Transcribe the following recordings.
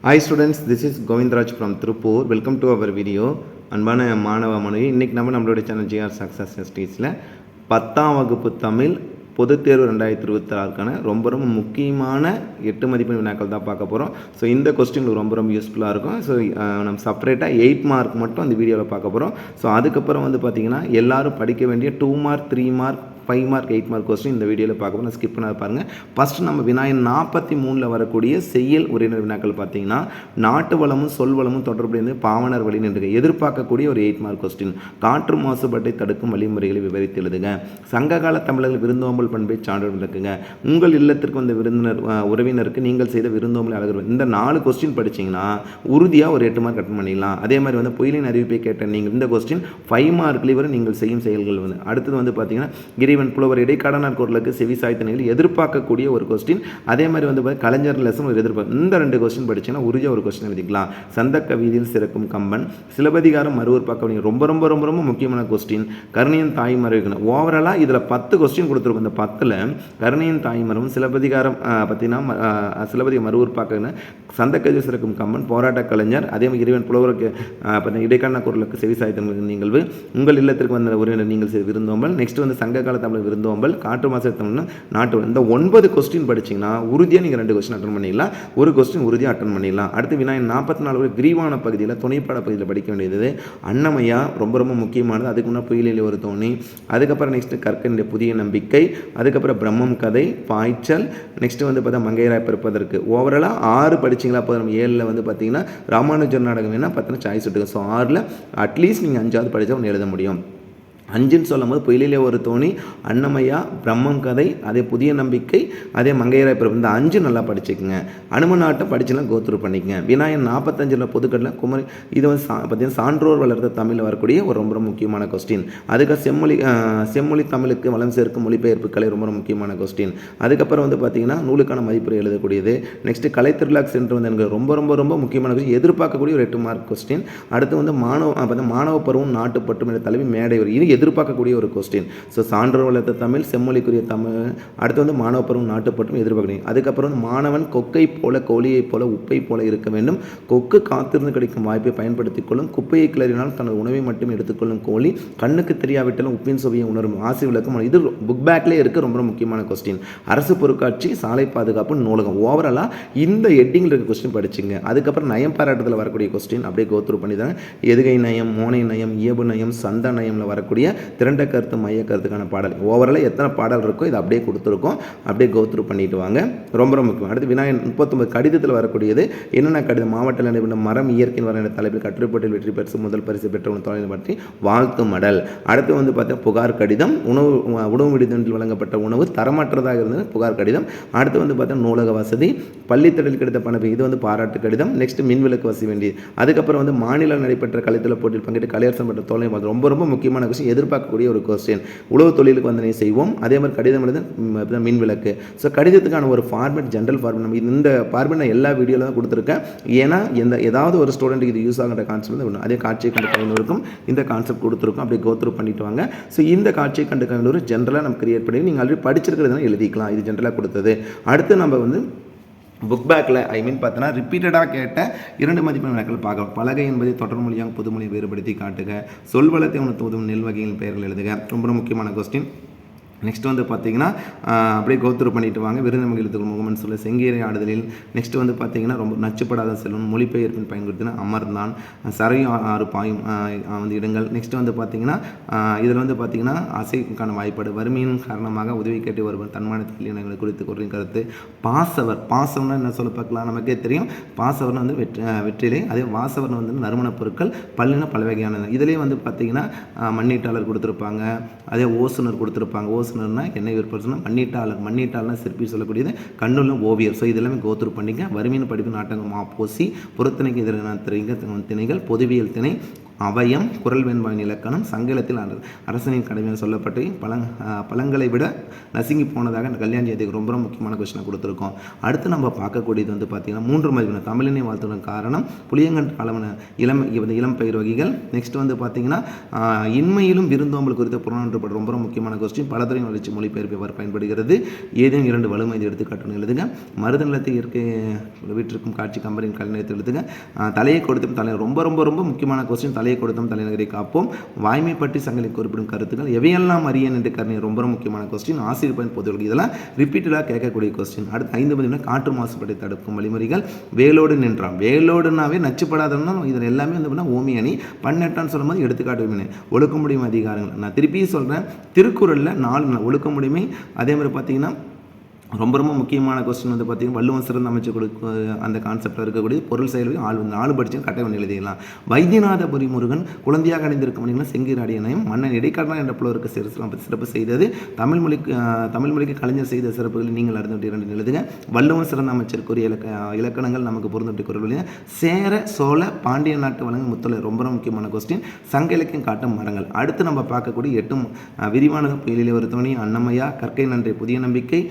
Hi students, this is Govindraj from Tirupur. Welcome to our video. அன்பான மாணவ மாணவி, இன்றைக்கி நம்மளுடைய சேனல் ஜிஆர் சக்ஸஸ் ஸ்டடீஸில் 10ஆம் வகுப்பு தமிழ் பொதுத் தேர்வு 2026க்கான ரொம்ப முக்கியமான 8 மதிப்பெண் வினாக்கள் தான் பார்க்க போகிறோம். ஸோ இந்த கொஸ்டின் ரொம்ப யூஸ்ஃபுல்லாக இருக்கும். ஸோ நம்ம செப்பரேட்டாக 8 மார்க் மட்டும் அந்த வீடியோவில் பார்க்க போகிறோம். ஸோ அதுக்கப்புறம் பார்த்திங்கன்னா எல்லோரும் படிக்க வேண்டிய 2 mark 3 mark 5 mark 8 mark question இந்த வீடியோவில் பார்க்க போகிறோம். ஸ்கிப் பண்ணாத பாருங்கள். ஃபஸ்ட்டு நம்ம வினாயன் 43 வரக்கூடிய செய்யல் உரையினர் வினாக்கள் பார்த்தீங்கன்னா நாட்டு வளமும் சொல் வளமும் தொடர்புடைய பாவனர் வழி நின்று எதிர்பார்க்கக்கூடிய ஒரு 8 மார்க் கொஸ்டின். காற்று மாசுபாட்டை தடுக்கும் வழிமுறைகளை விவரித்து எழுதுங்க. சங்ககால தமிழர்கள் விருந்தோம்பல் பண்பை சான்று விளக்குங்க. உங்கள் இல்லத்திற்கு வந்த விருந்தினர் உறவினருக்கு நீங்கள் செய்த விருந்தோம்பல் அழகு. இந்த 4 கொஸ்டின் படிச்சிங்கன்னா உறுதியாக ஒரு 8 மார்க் கட் பண்ணிடலாம். அதே மாதிரி புயலின் அறிவிப்பை கேட்ட நீங்கள் இந்த கொஸ்டின் 5 மார்க்லேயே வரை நீங்கள் செய்யும் செயல்கள் அடுத்தது பார்த்தீங்கன்னா புலவர் இடைக்காடனார் குரலுக்கு செவி சாய்த்தனைகள் எதிர்பார்க்கக்கூடிய ஒரு கொஸ்டின். அதே மாதிரி கலைஞர் லெசன் ஒரு எதிர்பார்ப்பு. இந்த 2 கொஸ்டின் படிச்சீங்கன்னா உறுதியாக ஒரு கொஸ்டின் எழுதிக்கலாம். சந்த கவிதையில் சிறக்கும் கம்பன், சிலப்பதிகாரம் மறுவர் பார்க்க ரொம்ப முக்கியமான கொஸ்டின். கருணையின் தாய் மறைவு. ஓவராலாக இதில் 10 கொஸ்டின் கொடுத்துருக்கும். இந்த 10ல் கருணையின் தாய் மரமும் சிலப்பதிகாரம் பார்த்தீங்கன்னா சிலப்பதிகாரம் மறுவர் பார்க்க, சந்த கவிதை சிறக்கும் கம்பன், போராட்ட கலைஞர், அதே மாதிரி இறைவன் புலவருக்கு இடைக்கான குரலுக்கு செவி சாய்த்த நிகழ்வு, உங்கள் இல்லத்திற்கு வந்த உறவினர் நீங்கள் செய்த விருந்தோம்பல், நெக்ஸ்ட் சங்ககால தமிழ் விருந்தோம்பல், காற்று மாசு தமிழ்னா நாட்டு. இந்த 9 கொஸ்டின் படிச்சிங்கன்னா உறுதியாக நீங்கள் 2 கொஸ்டின் அட்டன் பண்ணிடலாம். ஒரு கொஸ்டின் உறுதியாக அட்டன் பண்ணிடலாம். அடுத்து வினாயன் 44 விரிவான பகுதியில் துணைப்பாட பகுதியில் படிக்க வேண்டியது அன்னமையா ரொம்ப முக்கியமானது. அதுக்கு முன்னாடி புயலில் ஒரு தோணி, அதுக்கப்புறம் நெக்ஸ்ட் கற்கனுடைய புதிய நம்பிக்கை, அதுக்கப்புறம் பிரம்மம் கதை, பாய்ச்சல், நெக்ஸ்ட் பார்த்தா மங்கையராய் பிறப்பதற்கு. ஓவராலாக 6 படிச்சிங்களா அப்போ நம்ம 7ல் பார்த்தீங்கன்னா ராமானுஜர் நாடகம் வேணால் 10 சாய்ஸ் விட்டுங்க. ஸோ 6ல் அட்லீஸ்ட் நீங்கள் 5ஆவது படித்தா ஒன்று எழுத முடியும். 5ன்னு சொல்லும் போது புயலிலே ஒரு தோணி, அன்னமையா, பிரம்மம் கதை, அதே புதிய நம்பிக்கை, அதே மங்கையராய் பிறப்பு. இந்த 5 நல்லா படிச்சுக்குங்க. அனுமநாட்டம் படிச்சுலாம் கோத்ரூ பண்ணிக்கங்க. வினாயன் 45 பொதுக்கடலை குமரி. இது பார்த்தீங்கன்னா சான்றோர் வளர்த்த தமிழில் வரக்கூடிய ஒரு ரொம்ப முக்கியமான கொஸ்டின். அதுக்கு செம்மொழி தமிழுக்கு வளம் சேர்க்கும் மொழிபெயர்ப்பு கலை ரொம்ப முக்கியமான கொஸ்டின். அதுக்கப்புறம் பார்த்தீங்கன்னா நூலுக்கான மதிப்புரை எழுதக்கூடியது. நெக்ஸ்ட் கலை திருவிழாக்கு சென்று எனக்கு ரொம்ப முக்கியமான கொஸ்டின், எதிர்பார்க்கக்கூடிய ஒரு 8 மார்க் கொஸ்டின். அடுத்து மாணவ பருவம் நாட்டுப்பட்டும் என்ற தலைவி மேடை ஒரு இது எதிர்பார்க்கக்கூடிய ஒரு கொஸ்டின். ஸோ சான்றோர் வளர்த்த தமிழ், செம்மொழிக்குரிய தமிழ், அடுத்து மாணவ பருவம் நாட்டுப்பட்டும் எதிர்பார்க்கணும். அதுக்கப்புறம் மாணவன் கொக்கை போல கோழியை போல உப்பை போல இருக்க வேண்டும். கொக்கு காத்திருந்து கிடைக்கும் வாய்ப்பை பயன்படுத்திக் கொள்ளும். குப்பையை கிளறினால் தனது உணவை மட்டும் எடுத்துக்கொள்ளும் கோழி. கண்ணுக்கு தெரியாவிட்டாலும் உப்பின் சுவையை உணரும். ஆசை விளக்கம். இது புக் பேக்லேயே இருக்க ரொம்ப முக்கியமான கொஸ்டின். அரசு பொருட்காட்சி, சாலை பாதுகாப்பு, நூலகம். ஓவராலாக இந்த ஹெட்டிங்கில் இருக்க கொஸ்டின் படிச்சுங்க. அதுக்கப்புறம் நயம் பாராட்டத்தில் வரக்கூடிய கொஸ்டின் அப்படியே கோத்ரூ பண்ணி தான் எதுகை நயம், மோனை நயம், இயல்பு நயம், சந்த நயம்ல வரக்கூடிய திரண்ட கருத்து மைய கருத்துக்கான பாடல். ஓவரால் எத்தனை பாடல் இருக்கோ இதை அப்படியே கொடுத்துருக்கோம். அப்படியே கோத்ரூ பண்ணிட்டு வாங்க. ரொம்ப முக்கியம். அடுத்து வினாயன் 39 கடிதத்தில் வரக்கூடியது என்னென்ன கடிதம். மாவட்ட நடைபெற்ற மரம் இயற்கையின் வர தலைப்பில் கட்டுரைப்பட்டில் வெற்றி பெற்று முதல் பரிசு பெற்ற தொழிலை பற்றி வாழ்த்து மடல். அடுத்து பார்த்தா புகார் கடிதம். உணவு விடுதியில் வழங்கப்பட்ட உணவு தரமற்றதாக இருந்தது, புகார் கடிதம். அடுத்து பார்த்தா நூலக வசதி, பள்ளித்தடலில் கிடைத்த பணப்பை, இது பாராட்டு கடிதம். நெக்ஸ்ட் மின்விளக்கு வசதி வேண்டியது. அதுக்கப்புறம் மாநில நடைபெற்ற கலைத்தொழில் போட்டியில் பங்கேற்று கலையரசன் பெற்ற தோழமை ரொம்ப முக்கியமான கொஸ்டின், எதிர்பார்க்கக்கூடிய ஒரு கொஸ்டின். உழவு தொழிலுக்கு வந்தனை செய்வோம். அதே மாதிரி கடிதம் எழுத மின்விளக்கு. ஸோ கடிதத்துக்கான ஒரு ஃபார்மேட், ஜென்ரல் ஃபார்மேட். நம்ம இந்த ஃபார்மேட் நான் எல்லா வீடியோவில் தான் கொடுத்துருக்கேன். ஏன்னா ஏதாவது ஒரு ஸ்டூடெண்ட்டுக்கு இது யூஸ் ஆகிற கான்செப்ட் ஒன்று. அதே காட்சியை கண்டு கவிஞருக்கும் இந்த கான்செப்ட் கொடுத்துருக்கோம். அப்படியே கோத்ரூ பண்ணிட்டு வாங்க. ஸோ இந்த காட்சியை கண்டு கவிஞர் ஜென்ரலாக நம்ம கிரியேட் பண்ணி நீங்கள் ஆல்ரெடி படிச்சிருக்கிறதுனா எழுதிக்கலாம். இது ஜென்ரலாக கொடுத்தது. அடுத்து நம்ம புக் பேக்கில் பார்த்தோன்னா ரிப்பீட்டடாக கேட்ட 2 மதிப்பெண் வினாக்கள் பார்க்கலாம். பலகை என்பதை தொடர் மொழியாக புதுமொழி வேறுபடுத்தி காட்டுக. சொல்வளத்தை உணர்த்து உதவும் நெல் வகையின் பெயர்கள் எழுதுக. ரொம்ப முக்கியமான கொஸ்டின். நெக்ஸ்ட் பார்த்தீங்கன்னா அப்படியே கோத்ரூ பண்ணிட்டு வாங்க. விருந்தமிழ் எழுத்துக்கள் முகமன் சொல்ல செங்கீரை ஆடுதலில். நெக்ஸ்ட் பார்த்தீங்கன்னா ரொம்ப நச்சுப்படாத செல்வம், மொழிபெயர்ப்பின் பயன்படுத்தின அமர்ந்தான், சரையும் ஆறு பாயும் இடங்கள். நெக்ஸ்ட் பார்த்தீங்கன்னா இதில் பார்த்தீங்கன்னா அசைக்கான வாய்ப்பாடு, வறுமையின் காரணமாக உதவி கேட்டு வருவர் தன்மானத்தில் இனங்களை குறித்து குறையும் கருத்து. பாசவர்னா என்ன சொல்ல பார்க்கலாம். நமக்கே தெரியும். பாசவர்னு வெற்றிலே. அதே வாசவர்னு நறுமணப் பொருட்கள், பல்லுனா பல வகையானது. இதுலேயே பார்த்தீங்கன்னா மண்ணீட்டாளர் கொடுத்துருப்பாங்க. அதே ஓசுனர் கொடுத்துருப்பாங்க. ஓசுனர்னா எண்ணெய் விற்பனை, மண்ணீட்டாளர்னா சிற்பி சொல்லக்கூடியது, கண்ணுள்ள ஓவியர். ஸோ இதெல்லாமே கோத்ரூ பண்ணிங்க. வறுமையின் படிப்பு நாட்டங்கள் போசி, புறத்திணைக்கு எதிரான திணைகள், பொதுவியல் திணை, அவயம், குரல் வெண்பாவின் இலக்கணம், சங்கலத்தில் அரசனின் கடமையாக சொல்லப்பட்டு பழங்களை விட நசுங்கி போனதாக இந்த கல்யாண ஜெயந்திக்கு ரொம்ப முக்கியமான கொஸ்டினை கொடுத்துருக்கோம். அடுத்து நம்ம பார்க்கக்கூடியது வந்து பார்த்திங்கன்னா 3 மதிப்பெண் தமிழினை வாழ்த்துடன் காரணம், புளியங்கன் காலமான இளம் பயிர் வகைகள். நெக்ஸ்ட் வந்து பார்த்திங்கன்னா இன்மையிலும் விருந்தோம்பல் குறித்த புறநானூறு ரொம்ப முக்கியமான கொஸ்டின், பலதுறை வளர்ச்சி மொழிபெயர்ப்பு எவ்வாறு பயன்படுகிறது, ஏதேனும் 2 வலுமை எடுத்துக்காட்டுன்னு எழுதுங்க. மருத நிலத்தை இயற்கை வீட்டிற்கும் காட்சி கம்பரின் கலைநிலையத்தை எழுதுங்க. தலையை கொடுத்தும் தலை ரொம்ப ரொம்ப ரொம்ப முக்கியமான கொஸ்டின், தலையை கொடுத்தும் தலைநகரை காப்போம். வாய்மை பற்றி சங்கலில் குறிப்பிடும் கருத்துக்கள், எவையெல்லாம் அறியன் என்று கருணை ரொம்ப முக்கியமான கொஸ்டின், ஆசிரியர் பயன் பொதுவெளி, இதெல்லாம் ரிப்பீட்டடாக கேட்கக்கூடிய கொஸ்டின். அடுத்து 5 மதிப்பெண் காற்று மாசுபாட்டை தடுக்கும் வழிமுறைகள், வேலோடு நின்றான், வேலோடுனாவே நச்சுப்படாதன்னா இதில் எல்லாமே வந்து ஓமி அணி, பன்னெட்டான்னு சொல்லும்போது எடுத்துக்காட்டு ஒழுக்க முடியும் அதிகாரங்கள். நான் திருப்பியும் சொல்கிறேன், திருக்குறளில் 4 ஒழுக்க முடியுமை. அதே மாதிரி பார்த்தீங்கன்னா ரொம்ப ரொம்ப முக்கியமான கொஸ்டின் வந்து பார்த்திங்கன்னா வள்ளுவன் சிறந்த அமைச்சர் கொடுக்க அந்த கான்செப்டில் இருக்கக்கூடிய பொருள் செயல்கள் 4 படித்து கட்டாயம் எழுதிடலாம். வைத்தியநாதபுரி முருகன் குழந்தையாக அடைந்திருக்கும் மணிகளும் செங்கீர் அடியனையும் மன்னன் இடைக்காடனா என்ற புலவருக்கு சிறப்பு செய்தது, தமிழ் மொழிக்கு கலைஞர் செய்த சிறப்புகளை நீங்கள் அறிந்து 2 எழுதுங்க. வள்ளுவன் சிறந்த அமைச்சருக்குரிய இலக்கணங்கள் நமக்கு பொருந்தப்பட்ட குரல், சேர சோழ பாண்டிய நாட்டு வழங்கும் முத்தொலை ரொம்ப முக்கியமான கொஸ்டின், சங்க இலக்கியம் காட்டும் மரங்கள். அடுத்து நம்ம பார்க்கக்கூடிய 8 விரிவான புயலிலே ஒரு துணி, அன்னமையா, கற்கை நன்றி, புதிய நம்பிக்கை,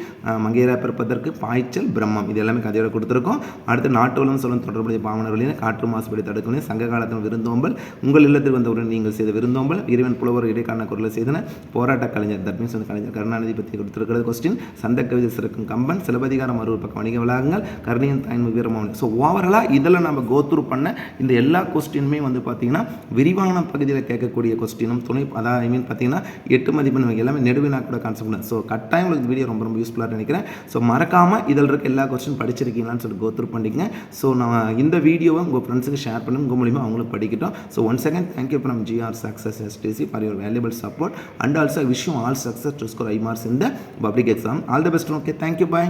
மங்கையரா பிறப்பதற்கு, பாய்ச்சல், பிரம்மம், இது எல்லாமே கதையோட கொடுத்துருக்கோம். அடுத்து நாட்டு வளம் சொல்லும் தொடர்புடைய பாவனர்களின் காற்று மாசுபடி தடுக்கணும், சங்க காலத்தில் விருந்தோம்பல், உங்கள் இல்லத்தில் வந்தவுடன் நீங்கள் செய்த விருந்தோம்பல், இறைவன் புலவர் இடைக்கான குரலை செய்தன, போராட்ட கலைஞர் தட் மீன்ஸ் கலைஞர் கருணாநிதி பற்றி கொடுத்துருக்கிறது கொஸ்டின், சந்த கவிதை சிறக்கும் கம்பன், சிலப்பதிகாரம் மறு பக்கம் வணிக வளாகங்கள், கருணையின் தாய்மை வீரமோகன். ஸோ ஓவராலாக இதில் நம்ம கோத்ரூ பண்ண இந்த எல்லா கொஸ்டினுமே வந்து பார்த்திங்கன்னா விரிவான பகுதியில் கேட்கக்கூடிய கொஸ்டினும் துணை, அதாவது ஐ மீன் பார்த்தீங்கன்னா 8 மதிப்பெண் எல்லாமே நெடுவினா கூட கான்செப்ட். ஸோ கட்டாயம் உங்களுக்கு வீடியோ ரொம்ப ரொம்ப யூஸ்ஃபுல்லாக நினைக்கிறேன். ஸோ மறக்காமல் இதில் இருக்க எல்லா கொஸ்டின் படிச்சிருக்கீங்களான்னு சொல்லி கோத்ரூ பண்ணிக்கங்க. ஸோ நான் இந்த வீடியோவை உங்கள் ஃப்ரெண்ட்ஸுக்கு ஷேர் பண்ணி உங்கள் மூலிமா அவங்களும் படிக்கட்டும். So once again thank you from GR Success STC for your valuable support and also I wish you all success to score high marks in the public exam. All the best. Okay, thank you, bye.